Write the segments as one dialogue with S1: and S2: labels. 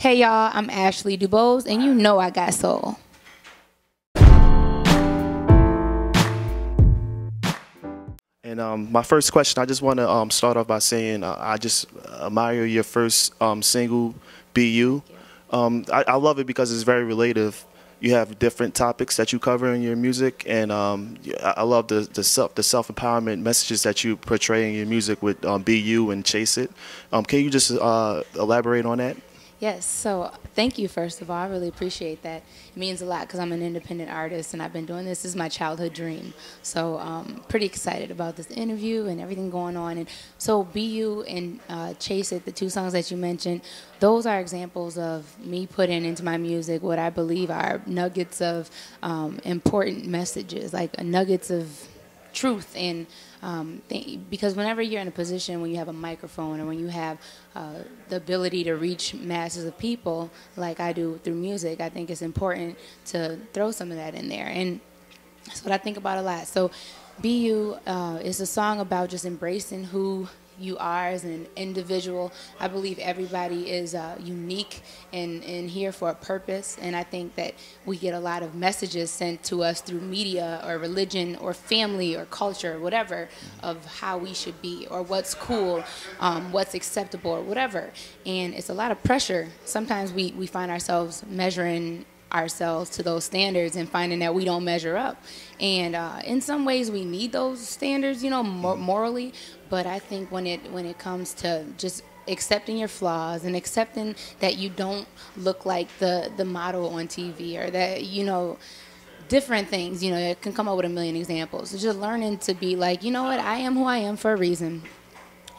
S1: Hey y'all, I'm Ashley DuBose, and you know I got soul.
S2: And my first question, I just want to start off by saying I just admire your first single, "Be You." I love it because it's very relative. You have different topics that you cover in your music, and I love the self empowerment messages that you portray in your music with "Be You" and "Chase It." Can you just elaborate on that?
S1: Yes, so thank you, first of all. I really appreciate that. It means a lot because I'm an independent artist and I've been doing this. This is my childhood dream. So pretty excited about this interview and everything going on. And so Be You and Chase It, the two songs that you mentioned, those are examples of me putting into my music what I believe are nuggets of important messages, like nuggets of truth. And because whenever you're in a position when you have a microphone or when you have the ability to reach masses of people like I do through music, I think it's important to throw some of that in there. And that's what I think about a lot. So Be You is a song about just embracing who you are as an individual. I believe everybody is unique and here for a purpose, and I think that we get a lot of messages sent to us through media or religion or family or culture or whatever of how we should be or what's cool, what's acceptable or whatever, and it's a lot of pressure. Sometimes we find ourselves measuring ourselves to those standards and finding that we don't measure up, and in some ways we need those standards, you know, morally. But I think when it comes to just accepting your flaws and accepting that you don't look like the model on TV or that, you know, different things, you know, it can come up with a million examples. It's just learning to be like, you know what, I am who I am for a reason,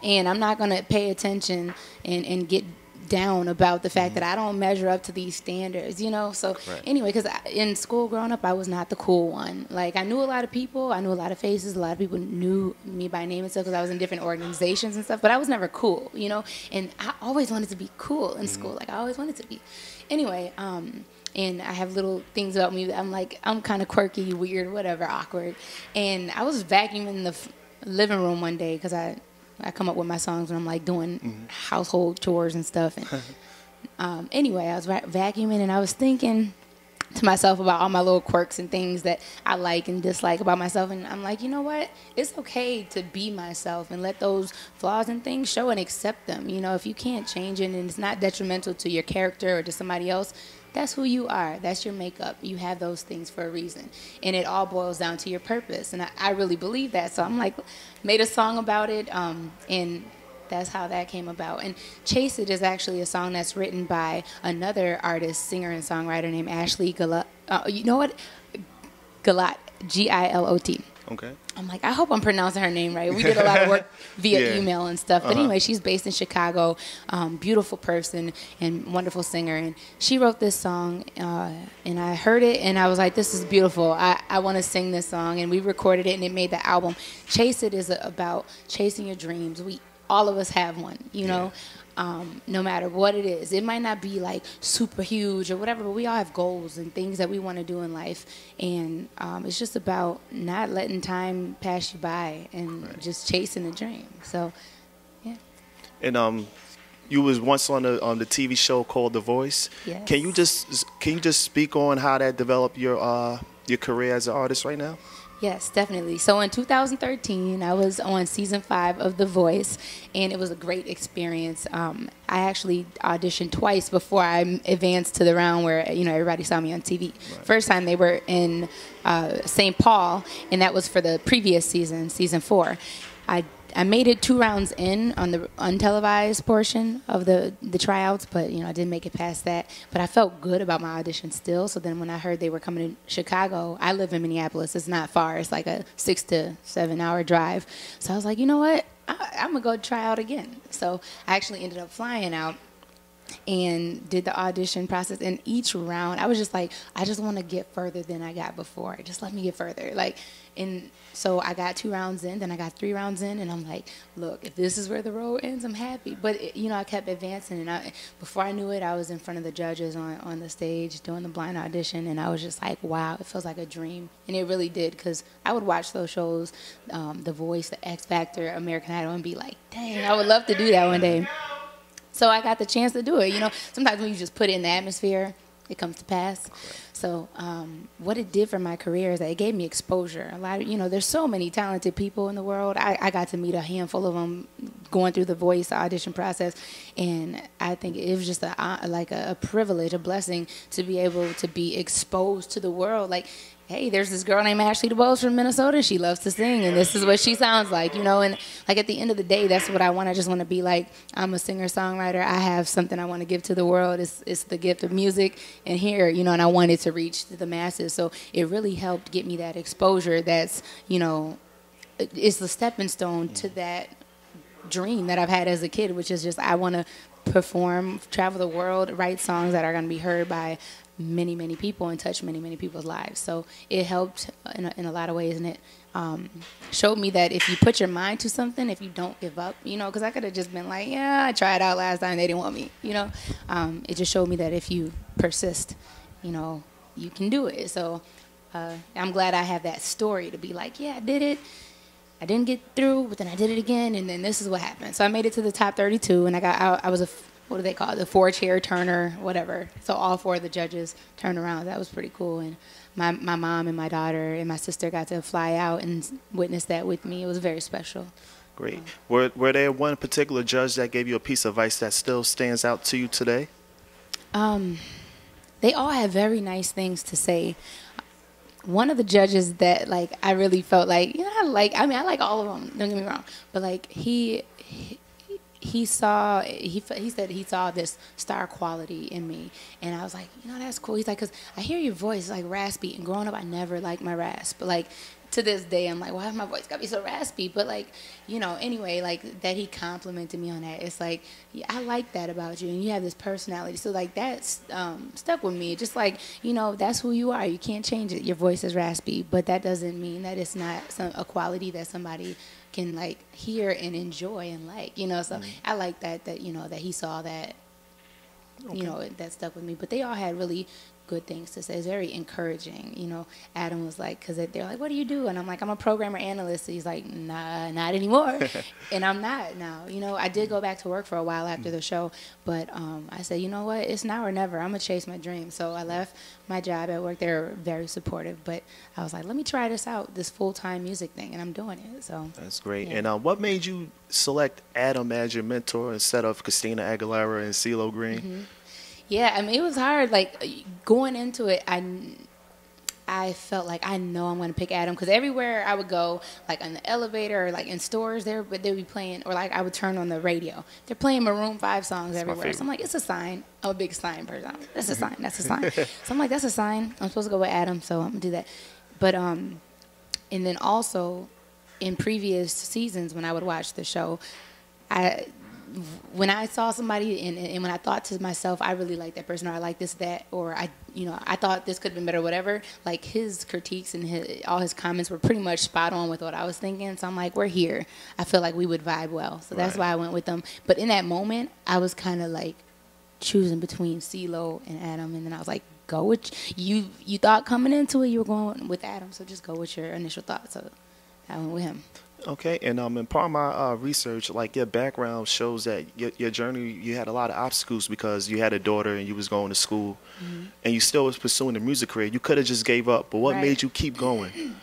S1: and I'm not going to pay attention and get down about the fact that I don't measure up to these standards, you know. So anyway, because in school growing up, I was not the cool one. Like, I knew a lot of people, I knew a lot of faces, a lot of people knew me by name and stuff because I was in different organizations and stuff, but I was never cool, you know. And I always wanted to be cool in school. Like, I always wanted to be. Anyway, and I have little things about me that I'm kind of quirky, weird, whatever, awkward. And I was vacuuming the living room one day because I come up with my songs when I'm like doing household chores and stuff. And anyway, I was vacuuming and I was thinking to myself about all my little quirks and things that I like and dislike about myself. And I'm like, you know what? It's okay to be myself and let those flaws and things show and accept them. You know, if you can't change it and it's not detrimental to your character or to somebody else, that's who you are. That's your makeup. You have those things for a reason. And it all boils down to your purpose. And I really believe that. So I'm like, made a song about it, and that's how that came about. And Chase It is actually a song that's written by another artist, singer, and songwriter named Ashley Gilot. You know what? Gilot, G-I-L-O-T.
S2: Okay.
S1: I'm like, I hope I'm pronouncing her name right. We did a lot of work via email and stuff. But anyway, she's based in Chicago, beautiful person and wonderful singer. And she wrote this song, and I heard it, and I was like, this is beautiful. I want to sing this song. And we recorded it, and it made the album. Chase It is about chasing your dreams. All of us have one, you know. No matter what it is. It might not be like super huge or whatever, but we all have goals and things that we want to do in life. And it's just about not letting time pass you by and just chasing the dream. So, yeah.
S2: And you was once on the TV show called The Voice.
S1: Yes.
S2: Can you just speak on how that developed your career as an artist right now?
S1: Yes, definitely. So in 2013, I was on season 5 of The Voice, and it was a great experience. I actually auditioned twice before I advanced to the round where, you know, everybody saw me on TV. Right. First time they were in St. Paul, and that was for the previous season, season 4. I made it 2 rounds in on the untelevised portion of the tryouts, but, you know, I didn't make it past that. But I felt good about my audition still. So then when I heard they were coming to Chicago, I live in Minneapolis. It's not far. It's like a 6 to 7 hour drive. So I was like, you know what? I'm going to go try out again. So I actually ended up flying out and did the audition process. And each round, I was just like, I just want to get further than I got before. Just let me get further. And so I got 2 rounds in, then I got 3 rounds in, and I'm like, look, if this is where the road ends, I'm happy. But, you know, I kept advancing, and before I knew it, I was in front of the judges on the stage doing the blind audition, and I was just like, wow, it feels like a dream. And it really did, because I would watch those shows, The Voice, The X Factor, American Idol, and be like, dang, I would love to do that one day. So I got the chance to do it. You know, sometimes when you just put it in the atmosphere, it comes to pass. So what it did for my career is that it gave me exposure. A lot of, you know, there's so many talented people in the world. I got to meet a handful of them going through the voice audition process, and I think it was just a privilege, a blessing to be able to be exposed to the world. Like, hey, there's this girl named Ashley DuBose from Minnesota. She loves to sing, and this is what she sounds like, you know. And like at the end of the day, that's what I want. I just want to be like, I'm a singer-songwriter. I have something I want to give to the world. It's the gift of music, and here, you know, and I wanted to reach the masses. So it really helped get me that exposure. That's, you know, it's the stepping stone to that dream that I've had as a kid, which is just I want to perform, travel the world, write songs that are going to be heard by many, many people and touch many, many people's lives. So it helped in a lot of ways, and it showed me that if you put your mind to something, if you don't give up, you know, because I could have just been like, yeah, I tried out last time, they didn't want me, you know. It just showed me that if you persist, you know, you can do it. So I'm glad I have that story to be like, yeah, I did it. I didn't get through, but then I did it again, and then this is what happened. So I made it to the top 32, and I was what do they call it? The 4-chair turner, whatever. So all 4 of the judges turned around. That was pretty cool. And my mom and my daughter and my sister got to fly out and witness that with me. It was very special.
S2: Great. Were there one particular judge that gave you a piece of advice that still stands out to you today?
S1: They all had very nice things to say. One of the judges that, like, I really felt like, you know, I like all of them, don't get me wrong. But, like, he said he saw this star quality in me, and I was like, you know, that's cool. He's like, because I hear your voice like raspy, and growing up I never liked my rasp, but like to this day I'm like, why my voice gotta be so raspy? But like, you know, anyway, like that he complimented me on that. It's like, yeah, I like that about you, and you have this personality. So like that's stuck with me. Just like, you know, that's who you are. You can't change it. Your voice is raspy, but that doesn't mean that it's not a quality that somebody can like hear and enjoy and like, you know. So I like that you know, that he saw that, you know, that stuck with me. But they all had really good things to say. It's very encouraging, you know. Adam was like, because they're like, what do you do? And I'm like, I'm a programmer analyst. He's like, nah, not anymore. And I'm not now, you know. I did go back to work for a while after the show, but I said, you know what, it's now or never. I'm gonna chase my dream. So I left my job at work. They're very supportive, but I was like, let me try this out, this full-time music thing, and I'm doing it. So
S2: that's great.
S1: Yeah.
S2: And what made you select Adam as your mentor instead of Christina Aguilera and CeeLo Green?
S1: Yeah, I mean, it was hard. Like, going into it, I felt like I know I'm going to pick Adam, because everywhere I would go, like on the elevator or like in stores, they'd be playing, or like I would turn on the radio. They're playing Maroon 5 songs everywhere. So I'm like, it's a sign. I'm a big sign person. That's a sign. That's a sign. So I'm like, that's a sign. I'm supposed to go with Adam, so I'm going to do that. But, and then also in previous seasons when I would watch the show, when I saw somebody and when I thought to myself, I really like that person, or I like this, that, or I thought this could have been better, whatever, like his critiques and all his comments were pretty much spot on with what I was thinking. So I'm like, we're here. I feel like we would vibe well. So that's why I went with them. But in that moment, I was kind of like choosing between CeeLo and Adam. And then I was like, go with you. You thought coming into it you were going with Adam, so just go with your initial thoughts. So I went with him.
S2: Okay, and in part of my research, like your background shows that your journey, you had a lot of obstacles because you had a daughter and you was going to school, and you still was pursuing the music career. You could have just gave up, but what made you keep going?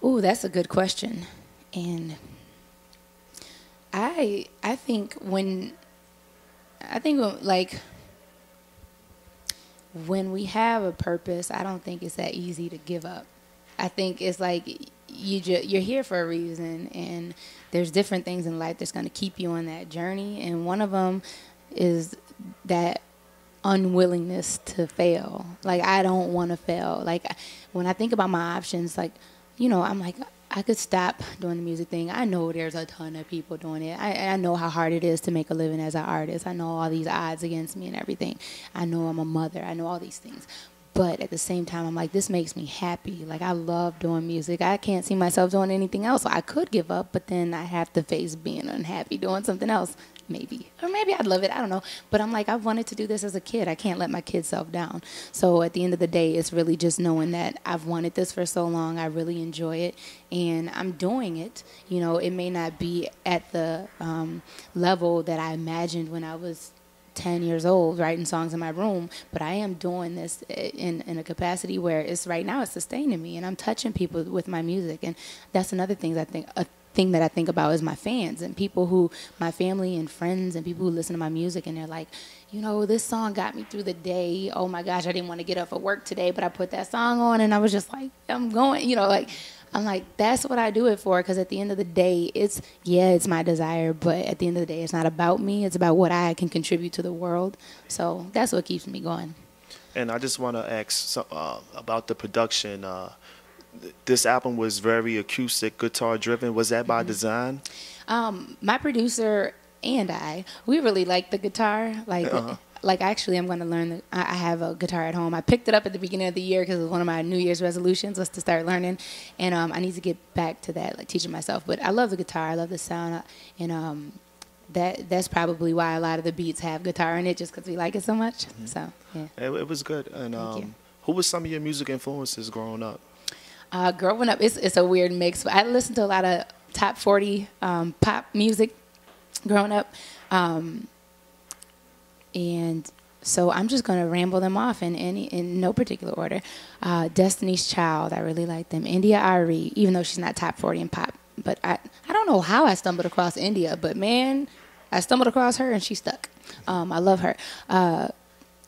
S1: Ooh, that's a good question. And I think when we have a purpose, I don't think it's that easy to give up. I think it's like you're here for a reason, and there's different things in life that's going to keep you on that journey, and one of them is that unwillingness to fail. Like, I don't want to fail. Like, when I think about my options, like, you know, I'm like, I could stop doing the music thing. I know there's a ton of people doing it. I know how hard it is to make a living as an artist. I know all these odds against me and everything. I know I'm a mother. I know all these things. But at the same time, I'm like, this makes me happy. Like, I love doing music. I can't see myself doing anything else. So I could give up, but then I have to face being unhappy doing something else. maybe. Or maybe I'd love it. I don't know. But I'm like, I've wanted to do this as a kid. I can't let my kid self down. So at the end of the day, it's really just knowing that I've wanted this for so long. I really enjoy it. And I'm doing it. You know, it may not be at the level that I imagined when I was 10 years old writing songs in my room, but I am doing this in a capacity where it's right now it's sustaining me, and I'm touching people with my music. And that's another thing thing that I think about is my fans and people who, my family and friends and people who listen to my music, and they're like, you know, this song got me through the day. Oh my gosh, I didn't want to get up for work today, but I put that song on and I was just like, I'm going, you know, like, I'm like, that's what I do it for, because at the end of the day, it's my desire, but at the end of the day, it's not about me. It's about what I can contribute to the world. So that's what keeps me going.
S2: And I just want to ask about the production. This album was very acoustic, guitar driven. Was that by design?
S1: My producer and we really like the guitar. Like actually, I'm going to learn. I have a guitar at home. I picked it up at the beginning of the year because it was one of my New Year's resolutions was to start learning. And I need to get back to that, like teaching myself. But I love the guitar. I love the sound. And that's probably why a lot of the beats have guitar in it, just because we like it so much. Mm-hmm. So, yeah.
S2: It was good. And who was some of your music influences growing up?
S1: Growing up, it's a weird mix. I listened to a lot of top 40 pop music growing up. And so I'm just going to ramble them off in no particular order. Destiny's Child, I really like them. India Arie, even though she's not top 40 in pop. But I don't know how I stumbled across India, but man, I stumbled across her and she stuck. I love her.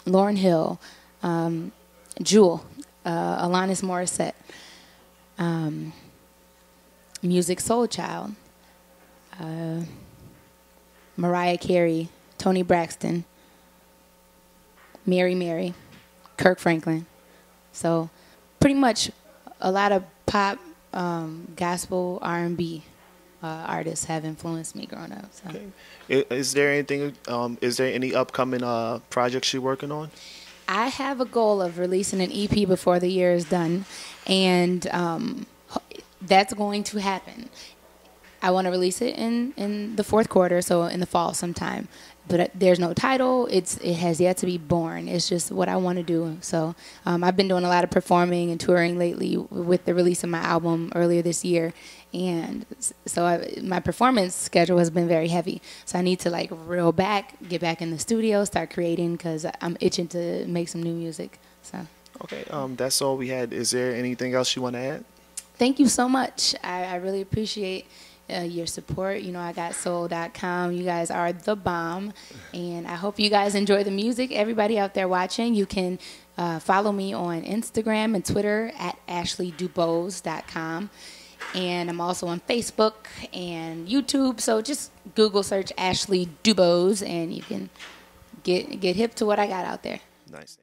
S1: Lauryn Hill, Jewel, Alanis Morissette, Music Soul Child, Mariah Carey, Toni Braxton, Mary, Kirk Franklin. So pretty much a lot of pop, gospel, R&B artists have influenced me growing up. So.
S2: Okay. Is there anything? Is there any upcoming projects you're working on?
S1: I have a goal of releasing an EP before the year is done, and that's going to happen. I want to release it in the fourth quarter, so in the fall sometime. But there's no title. It has yet to be born. It's just what I want to do. So I've been doing a lot of performing and touring lately with the release of my album earlier this year. And so my performance schedule has been very heavy. So I need to like reel back, get back in the studio, start creating, because I'm itching to make some new music. So. Okay.
S2: That's all we had. Is there anything else you want to add?
S1: Thank you so much. I really appreciate your support. You know, I got soul.com. You guys are the bomb. And I hope you guys enjoy the music. Everybody out there watching, you can follow me on Instagram and Twitter at ashleyDuBose.com. And I'm also on Facebook and YouTube. So just Google search Ashley DuBose and you can get hip to what I got out there.
S2: Nice.